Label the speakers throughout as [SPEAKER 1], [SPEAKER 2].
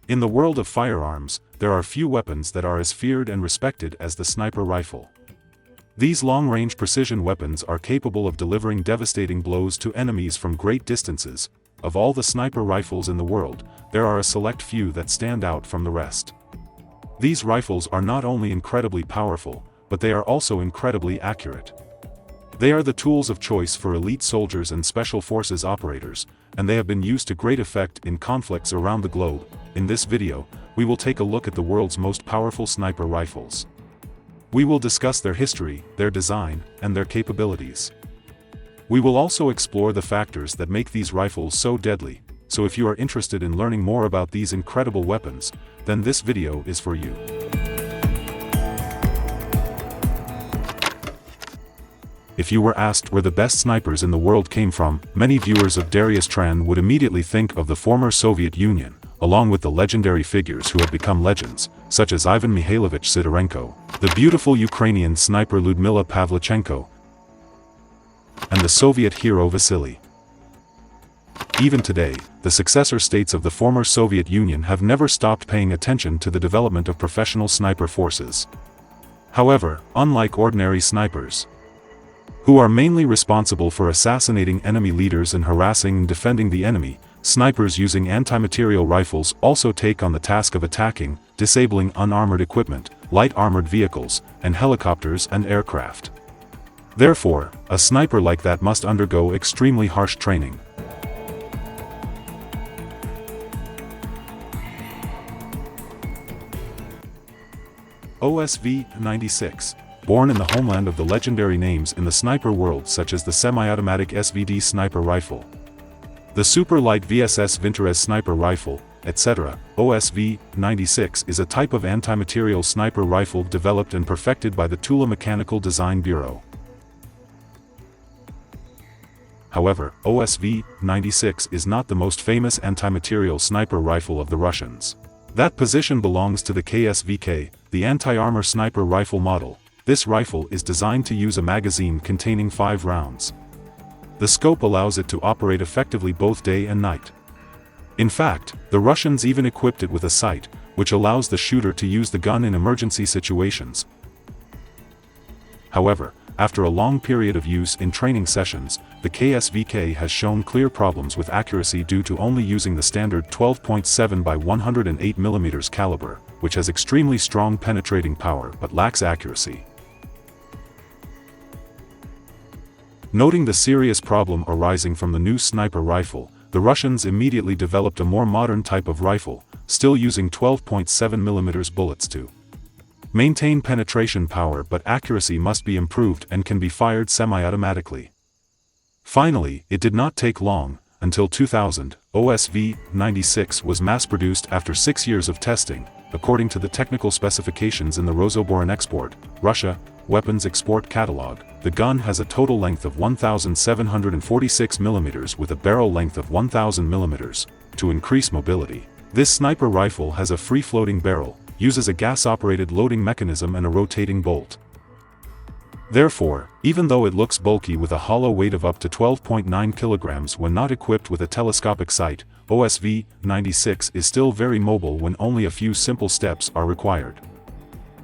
[SPEAKER 1] In the world of firearms, there are few weapons that are as feared and respected as the sniper rifle. These long-range precision weapons are capable of delivering devastating blows to enemies from great distances. Of all the sniper rifles in the world, there are a select few that stand out from the rest. These rifles are not only incredibly powerful, but they are also incredibly accurate. They are the tools of choice for elite soldiers and special forces operators, and they have been used to great effect in conflicts around the globe. In this video, we will take a look at the world's most powerful sniper rifles. We will discuss their history, their design, and their capabilities. We will also explore the factors that make these rifles so deadly, so if you are interested in learning more about these incredible weapons, then this video is for you. If you were asked where the best snipers in the world came from, many viewers of Darius Tran would immediately think of the former Soviet Union, along with the legendary figures who have become legends, such as Ivan Mikhailovich Sidorenko, the beautiful Ukrainian sniper Lyudmila Pavlichenko, and the Soviet hero Vasily. Even today, the successor states of the former Soviet Union have never stopped paying attention to the development of professional sniper forces. However, unlike ordinary snipers, who are mainly responsible for assassinating enemy leaders and harassing and defending the enemy, snipers using anti-material rifles also take on the task of attacking, disabling unarmored equipment, light armored vehicles, and helicopters and aircraft. Therefore, a sniper like that must undergo extremely harsh training. OSV-96. Born in the homeland of the legendary names in the sniper world such as the semi-automatic SVD sniper rifle, the super light VSS Vintorez sniper rifle, etc., OSV-96 is a type of anti-material sniper rifle developed and perfected by the Tula Mechanical Design Bureau. However, OSV-96 is not the most famous anti-material sniper rifle of the Russians. That position belongs to the KSVK, the anti-armor sniper rifle model. This rifle is designed to use a magazine containing 5 rounds. The scope allows it to operate effectively both day and night. In fact, the Russians even equipped it with a sight, which allows the shooter to use the gun in emergency situations. However, after a long period of use in training sessions, the KSVK has shown clear problems with accuracy due to only using the standard 12.7 by 108 mm caliber, which has extremely strong penetrating power but lacks accuracy. Noting the serious problem arising from the new sniper rifle, the Russians immediately developed a more modern type of rifle, still using 12.7 mm bullets to maintain penetration power, but accuracy must be improved and can be fired semi-automatically. Finally, it did not take long, until 2000, OSV-96 was mass-produced after 6 years of testing, according to the technical specifications in the Rosoboronexport, Russia, Weapons Export Catalog. The gun has a total length of 1,746 mm with a barrel length of 1,000 mm. To increase mobility, this sniper rifle has a free-floating barrel, uses a gas-operated loading mechanism and a rotating bolt. Therefore, even though it looks bulky with a hollow weight of up to 12.9 kilograms when not equipped with a telescopic sight, OSV-96 is still very mobile when only a few simple steps are required.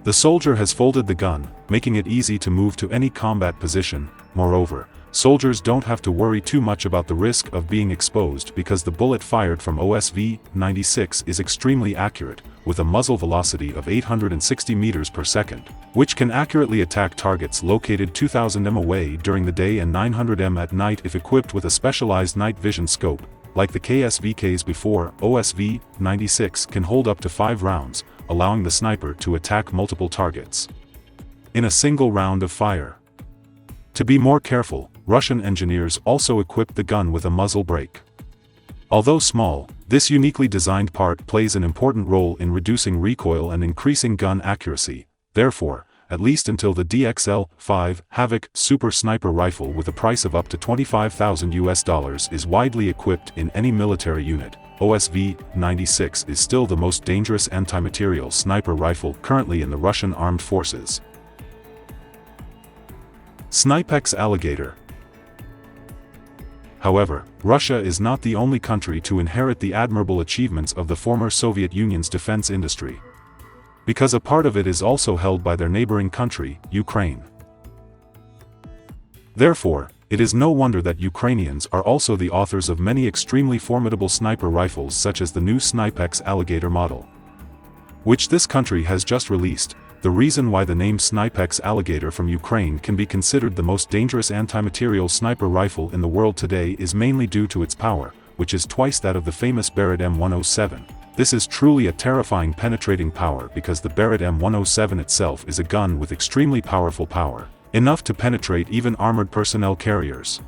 [SPEAKER 1] The soldier has folded the gun, making it easy to move to any combat position. Moreover, soldiers don't have to worry too much about the risk of being exposed because the bullet fired from OSV-96 is extremely accurate, with a muzzle velocity of 860 meters per second, which can accurately attack targets located 2000 m away during the day and 900 m at night if equipped with a specialized night vision scope. Like the KSVKs before, OSV-96 can hold up to 5 rounds, allowing the sniper to attack multiple targets in a single round of fire. To be more careful, Russian engineers also equipped the gun with a muzzle brake. Although small, this uniquely designed part plays an important role in reducing recoil and increasing gun accuracy. Therefore, at least until the DXL-5 Havoc Super Sniper Rifle with a price of up to $25,000 is widely equipped in any military unit, OSV-96 is still the most dangerous anti-material sniper rifle currently in the Russian armed forces. Snipex Alligator. However, Russia is not the only country to inherit the admirable achievements of the former Soviet Union's defense industry, because a part of it is also held by their neighboring country, Ukraine. Therefore, it is no wonder that Ukrainians are also the authors of many extremely formidable sniper rifles such as the new Snipex Alligator model, which this country has just released. The reason why the name Snipex Alligator from Ukraine can be considered the most dangerous anti-materiel sniper rifle in the world today is mainly due to its power, which is twice that of the famous Barrett M107. This is truly a terrifying penetrating power because the Barrett M107 itself is a gun with extremely powerful power, enough to penetrate even armored personnel carriers.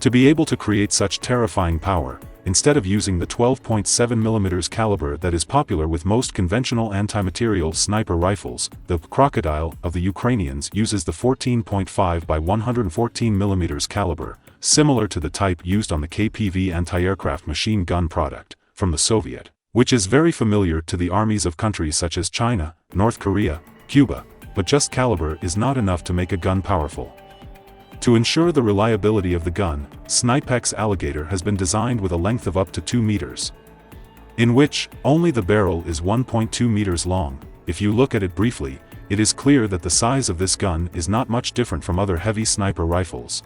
[SPEAKER 1] To be able to create such terrifying power, instead of using the 12.7mm caliber that is popular with most conventional anti-materiel sniper rifles, the Crocodile of the Ukrainians uses the 14.5 by 114mm caliber, similar to the type used on the KPV anti-aircraft machine gun product from the Soviet, which is very familiar to the armies of countries such as China, North Korea, Cuba, but just caliber is not enough to make a gun powerful. To ensure the reliability of the gun, Snipex Alligator has been designed with a length of up to 2 meters, in which only the barrel is 1.2 meters long. If you look at it briefly, it is clear that the size of this gun is not much different from other heavy sniper rifles.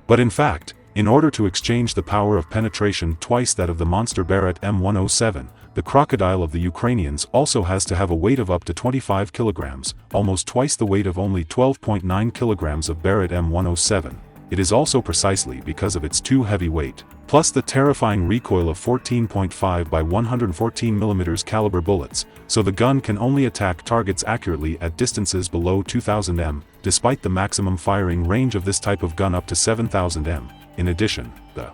[SPEAKER 1] But in fact, in order to exchange the power of penetration twice that of the monster Barrett M107, the Crocodile of the Ukrainians also has to have a weight of up to 25 kilograms, almost twice the weight of only 12.9 kilograms of Barrett M107. It is also precisely because of its too heavy weight, plus the terrifying recoil of 14.5 by 114mm caliber bullets, so the gun can only attack targets accurately at distances below 2000 m, despite the maximum firing range of this type of gun up to 7000 m. In addition, the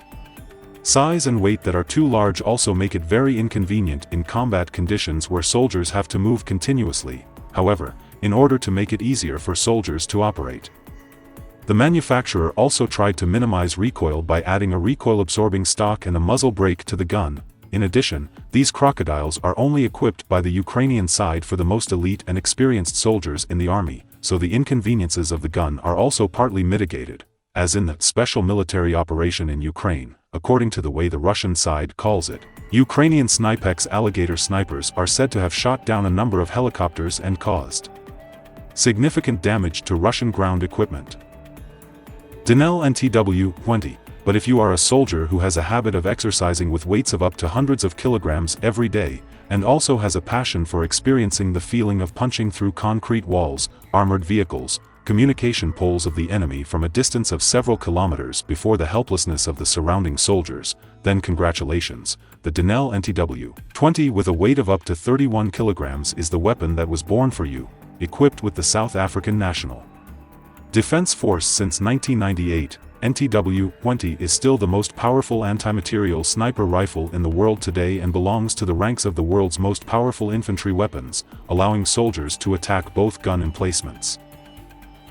[SPEAKER 1] size and weight that are too large also make it very inconvenient in combat conditions where soldiers have to move continuously. However, in order to make it easier for soldiers to operate, the manufacturer also tried to minimize recoil by adding a recoil-absorbing stock and a muzzle brake to the gun. In addition, these crocodiles are only equipped by the Ukrainian side for the most elite and experienced soldiers in the army, so the inconveniences of the gun are also partly mitigated, as in the special military operation in Ukraine, according to the way the Russian side calls it. Ukrainian Snipex Alligator snipers are said to have shot down a number of helicopters and caused significant damage to Russian ground equipment. Denel NTW-20. But if you are a soldier who has a habit of exercising with weights of up to hundreds of kilograms every day, and also has a passion for experiencing the feeling of punching through concrete walls, armored vehicles, communication poles of the enemy from a distance of several kilometers before the helplessness of the surrounding soldiers, then congratulations, the Denel NTW-20 with a weight of up to 31 kilograms is the weapon that was born for you, equipped with the South African National Defense Force since 1998. NTW-20 is still the most powerful anti-materiel sniper rifle in the world today and belongs to the ranks of the world's most powerful infantry weapons, allowing soldiers to attack both gun emplacements,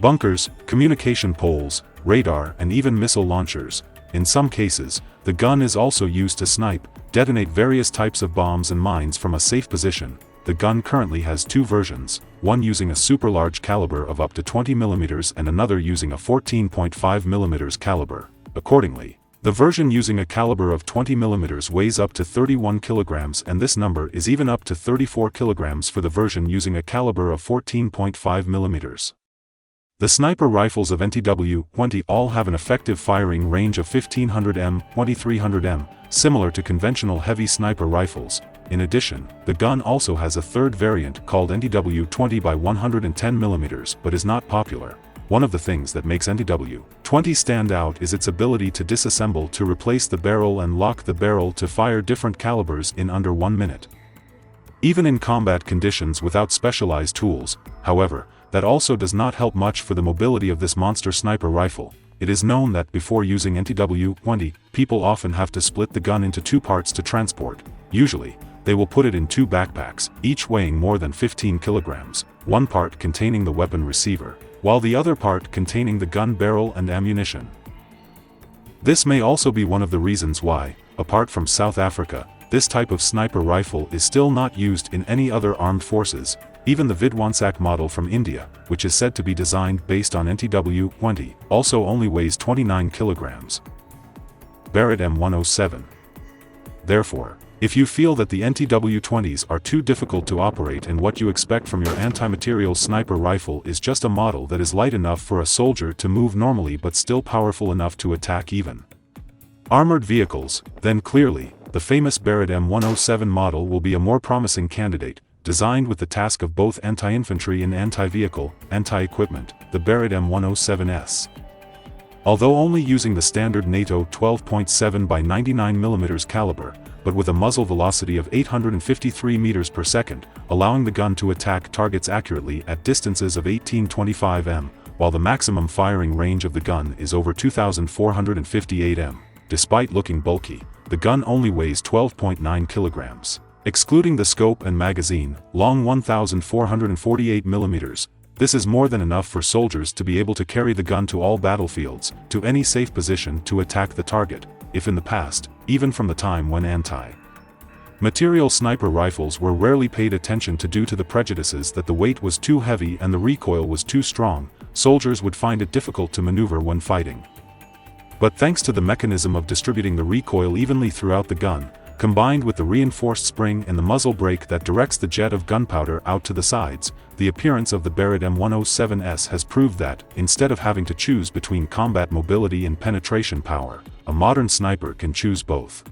[SPEAKER 1] bunkers, communication poles, radar, and even missile launchers. In some cases, the gun is also used to snipe, detonate various types of bombs and mines from a safe position. The gun currently has two versions, one using a super large caliber of up to 20mm and another using a 14.5mm caliber. Accordingly, the version using a caliber of 20mm weighs up to 31 kilograms, and this number is even up to 34 kilograms for the version using a caliber of 14.5mm. The sniper rifles of NTW-20 all have an effective firing range of 1500 m, 2300 m, similar to conventional heavy sniper rifles. In addition, the gun also has a third variant called NTW-20 by 110mm but is not popular. One of the things that makes NTW-20 stand out is its ability to disassemble to replace the barrel and lock the barrel to fire different calibers in under 1 minute. Even in combat conditions without specialized tools, however, that also does not help much for the mobility of this monster sniper rifle. It is known that before using NTW-20, people often have to split the gun into two parts to transport. Usually, they will put it in two backpacks, each weighing more than 15 kilograms, one part containing the weapon receiver, while the other part containing the gun barrel and ammunition. This may also be one of the reasons why, apart from South Africa, this type of sniper rifle is still not used in any other armed forces. Even the Vidwansak model from India, which is said to be designed based on NTW-20, also only weighs 29 kilograms. Barrett M107. Therefore, if you feel that the NTW-20s are too difficult to operate and what you expect from your anti-material sniper rifle is just a model that is light enough for a soldier to move normally but still powerful enough to attack even armored vehicles, then clearly, the famous Barrett M107 model will be a more promising candidate, designed with the task of both anti-infantry and anti-vehicle, anti-equipment, the Barrett M107S. Although only using the standard NATO 12.7 by 99mm caliber, but with a muzzle velocity of 853 meters per second, allowing the gun to attack targets accurately at distances of 1825 m, while the maximum firing range of the gun is over 2458 m. Despite looking bulky, the gun only weighs 12.9 kilograms. Excluding the scope and magazine, long 1448 millimeters, this is more than enough for soldiers to be able to carry the gun to all battlefields, to any safe position to attack the target, if in the past, even from the time when anti-material sniper rifles were rarely paid attention to due to the prejudices that the weight was too heavy and the recoil was too strong, soldiers would find it difficult to maneuver when fighting. But thanks to the mechanism of distributing the recoil evenly throughout the gun, combined with the reinforced spring and the muzzle brake that directs the jet of gunpowder out to the sides, the appearance of the Barrett M107S has proved that, instead of having to choose between combat mobility and penetration power, a modern sniper can choose both.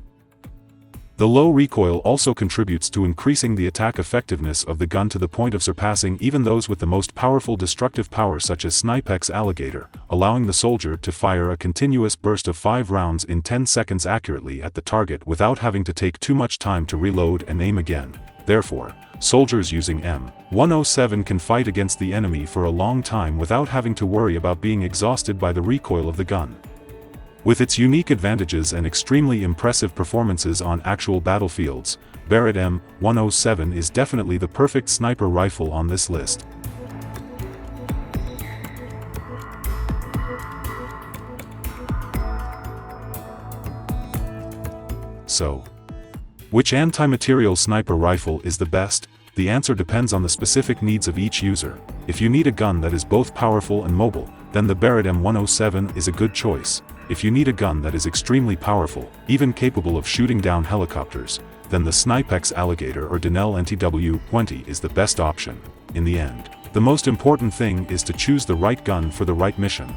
[SPEAKER 1] The low recoil also contributes to increasing the attack effectiveness of the gun to the point of surpassing even those with the most powerful destructive power such as Snipex Alligator, allowing the soldier to fire a continuous burst of 5 rounds in 10 seconds accurately at the target without having to take too much time to reload and aim again. Therefore, soldiers using M107 can fight against the enemy for a long time without having to worry about being exhausted by the recoil of the gun. With its unique advantages and extremely impressive performances on actual battlefields, Barrett M107 is definitely the perfect sniper rifle on this list. So, which anti-material sniper rifle is the best? The answer depends on the specific needs of each user. If you need a gun that is both powerful and mobile, then the Barrett M107 is a good choice. If you need a gun that is extremely powerful, even capable of shooting down helicopters, then the Snipex Alligator or Denel NTW-20 is the best option. In the end, the most important thing is to choose the right gun for the right mission.